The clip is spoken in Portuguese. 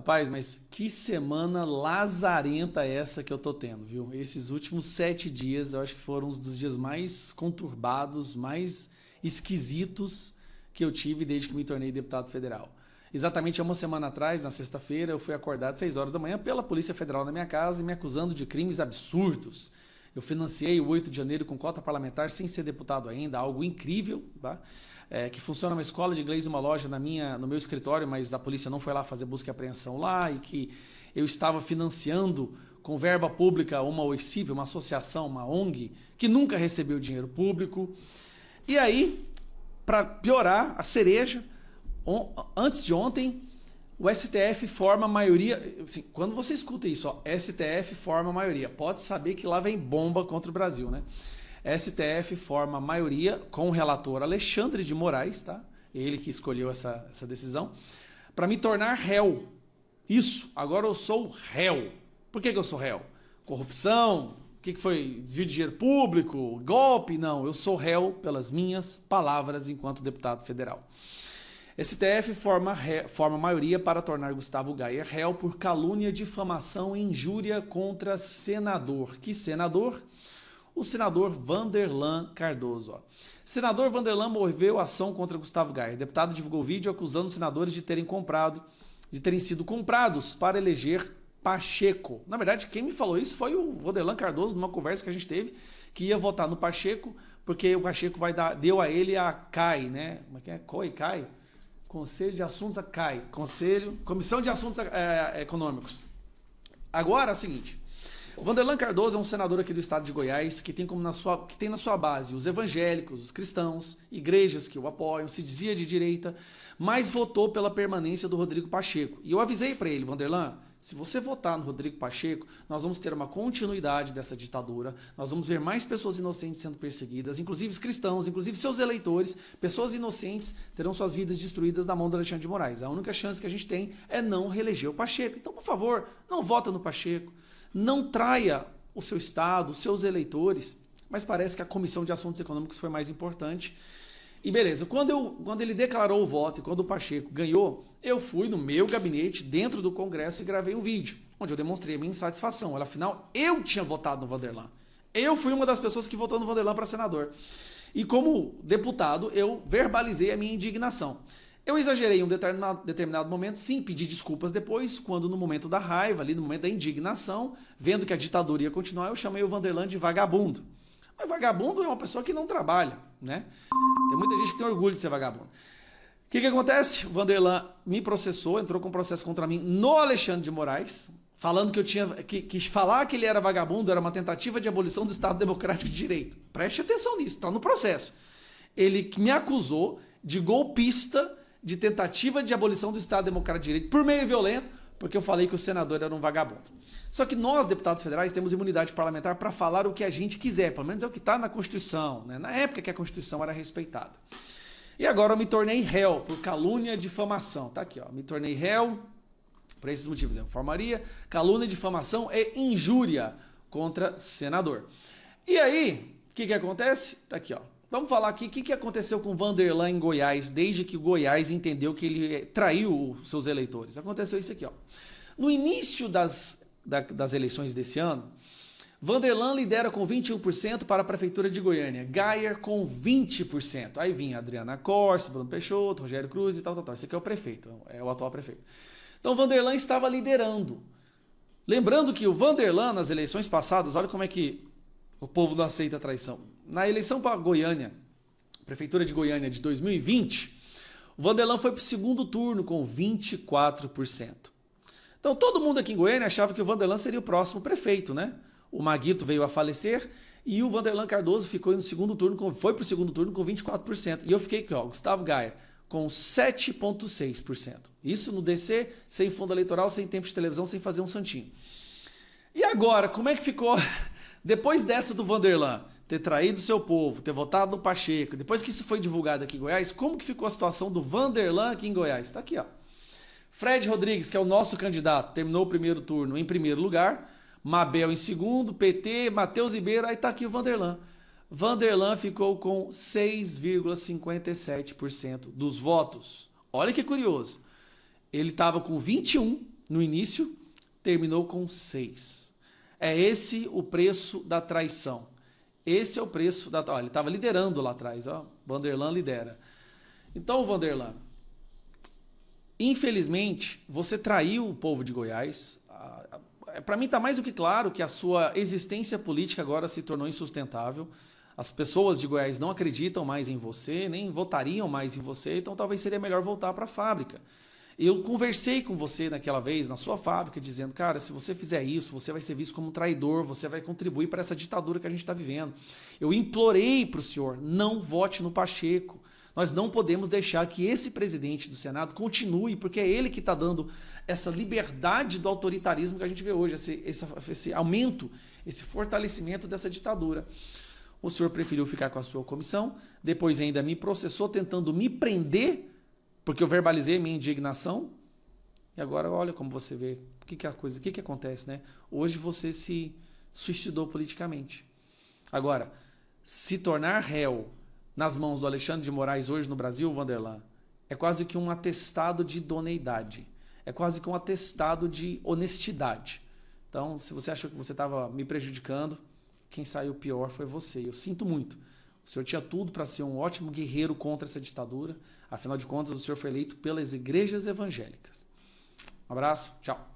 Rapaz, mas que semana lazarenta essa que eu tô tendo, viu? Esses últimos 7 dias, eu acho que foram um dos dias mais conturbados, mais esquisitos que eu tive desde que me tornei deputado federal. Exatamente há uma semana atrás, na sexta-feira, eu fui acordado às 6 horas da manhã pela Polícia Federal na minha casa e me acusando de crimes absurdos. Eu financiei o 8 de janeiro com cota parlamentar sem ser deputado ainda, algo incrível, tá? Que funciona uma escola de inglês e uma loja no meu escritório, mas a polícia não foi lá fazer busca e apreensão lá, e que eu estava financiando com verba pública uma OICIP, uma associação, uma ONG, que nunca recebeu dinheiro público. E aí, para piorar, a cereja, antes de ontem, o STF forma a maioria. Assim, quando você escuta isso, ó, STF forma a maioria, pode saber que lá vem bomba contra o Brasil, né? STF forma a maioria com o relator Alexandre de Moraes, tá? Ele que escolheu essa decisão, para me tornar réu. Isso, agora eu sou réu. Por que eu sou réu? Corrupção? O que foi? Desvio de dinheiro público? Golpe? Não, eu sou réu pelas minhas palavras enquanto deputado federal. STF forma maioria para tornar Gustavo Gayer réu por calúnia, difamação e injúria contra senador. Que senador? O senador Vanderlan Cardoso. Ó. Senador Vanderlan moveu ação contra Gustavo Gayer. O deputado divulgou vídeo acusando os senadores de terem sido comprados para eleger Pacheco. Na verdade, quem me falou isso foi o Vanderlan Cardoso, numa conversa que a gente teve, que ia votar no Pacheco, porque o Pacheco deu a ele a CAI, né? Como é que é? CAI? Conselho de Assuntos CAI. Comissão de Assuntos Econômicos. Agora é o seguinte. O Vanderlan Cardoso é um senador aqui do estado de Goiás que tem na sua base os evangélicos, os cristãos, igrejas que o apoiam, se dizia de direita, mas votou pela permanência do Rodrigo Pacheco. E eu avisei para ele, Vanderlan, se você votar no Rodrigo Pacheco, nós vamos ter uma continuidade dessa ditadura, nós vamos ver mais pessoas inocentes sendo perseguidas, inclusive os cristãos, inclusive seus eleitores, pessoas inocentes terão suas vidas destruídas na mão do Alexandre de Moraes. A única chance que a gente tem é não reeleger o Pacheco. Então, por favor, não vota no Pacheco. Não traia o seu estado, os seus eleitores, mas parece que a Comissão de Assuntos Econômicos foi mais importante. E beleza, quando ele declarou o voto e quando o Pacheco ganhou, eu fui no meu gabinete dentro do Congresso e gravei um vídeo, onde eu demonstrei a minha insatisfação. Afinal, eu tinha votado no Vanderlan. Eu fui uma das pessoas que votou no Vanderlan para senador. E como deputado, eu verbalizei a minha indignação. Eu exagerei em um determinado momento, sim, pedi desculpas depois, quando no momento da raiva, ali no momento da indignação, vendo que a ditadura ia continuar, eu chamei o Vanderlan de vagabundo. Mas vagabundo é uma pessoa que não trabalha, né? Tem muita gente que tem orgulho de ser vagabundo. O que acontece? O Vanderlan me processou, entrou com um processo contra mim no Alexandre de Moraes, falando que falar que ele era vagabundo era uma tentativa de abolição do Estado Democrático de Direito. Preste atenção nisso, está no processo. Ele me acusou de golpista, de tentativa de abolição do Estado Democrático de Direito por meio violento, porque eu falei que o senador era um vagabundo. Só que nós, deputados federais, temos imunidade parlamentar para falar o que a gente quiser, pelo menos é o que está na Constituição, né? Na época que a Constituição era respeitada. E agora eu me tornei réu por calúnia e difamação. Tá aqui, ó. Me tornei réu por esses motivos. Informaria, calúnia, difamação e injúria contra senador. E aí, o que acontece? Tá aqui, ó. Vamos falar aqui o que aconteceu com o Vanderlan em Goiás, desde que o Goiás entendeu que ele traiu os seus eleitores. Aconteceu isso aqui, ó. No início das eleições desse ano, Vanderlan lidera com 21% para a Prefeitura de Goiânia, Gayer com 20%. Aí vinha Adriana Corse, Bruno Peixoto, Rogério Cruz e tal. Esse aqui é o prefeito, é o atual prefeito. Então o Vanderlan estava liderando. Lembrando que o Vanderlan, nas eleições passadas, olha como é que o povo não aceita a traição. Na eleição para Goiânia, Prefeitura de Goiânia de 2020, o Vanderlan foi para o segundo turno com 24%. Então todo mundo aqui em Goiânia achava que o Vanderlan seria o próximo prefeito, né? O Maguito veio a falecer e o Vanderlan Cardoso foi para o segundo turno com 24%. E eu fiquei aqui, ó, Gustavo Gayer, com 7,6%. Isso no DC, sem fundo eleitoral, sem tempo de televisão, sem fazer um santinho. E agora, como é que ficou? Depois dessa do Vanderlan ter traído seu povo, ter votado no Pacheco, depois que isso foi divulgado aqui em Goiás, como que ficou a situação do Vanderlan aqui em Goiás? Está aqui, ó. Fred Rodrigues, que é o nosso candidato, terminou o primeiro turno em primeiro lugar, Mabel em segundo, PT, Matheus Ribeiro, aí está aqui o Vanderlan. Vanderlan ficou com 6,57% dos votos. Olha que curioso. Ele estava com 21 no início, terminou com 6. É esse o preço da traição. Esse é o preço da... Ó, ele estava liderando lá atrás, ó. Vanderlan lidera. Então, Vanderlan, infelizmente, você traiu o povo de Goiás. Para mim está mais do que claro que a sua existência política agora se tornou insustentável. As pessoas de Goiás não acreditam mais em você, nem votariam mais em você, então talvez seria melhor voltar para a fábrica. Eu conversei com você naquela vez, na sua fábrica, dizendo, cara, se você fizer isso, você vai ser visto como um traidor, você vai contribuir para essa ditadura que a gente está vivendo. Eu implorei para o senhor, não vote no Pacheco. Nós não podemos deixar que esse presidente do Senado continue, porque é ele que está dando essa liberdade do autoritarismo que a gente vê hoje, esse aumento, esse fortalecimento dessa ditadura. O senhor preferiu ficar com a sua comissão, depois ainda me processou tentando me prender, porque eu verbalizei minha indignação, e agora olha como você vê, o que acontece, né? Hoje você se suicidou politicamente. Agora, se tornar réu nas mãos do Alexandre de Moraes hoje no Brasil, Vanderlan, é quase que um atestado de idoneidade, é quase que um atestado de honestidade. Então, se você achou que você estava me prejudicando, quem saiu pior foi você. Eu sinto muito. O senhor tinha tudo para ser um ótimo guerreiro contra essa ditadura. Afinal de contas, o senhor foi eleito pelas igrejas evangélicas. Um abraço, tchau.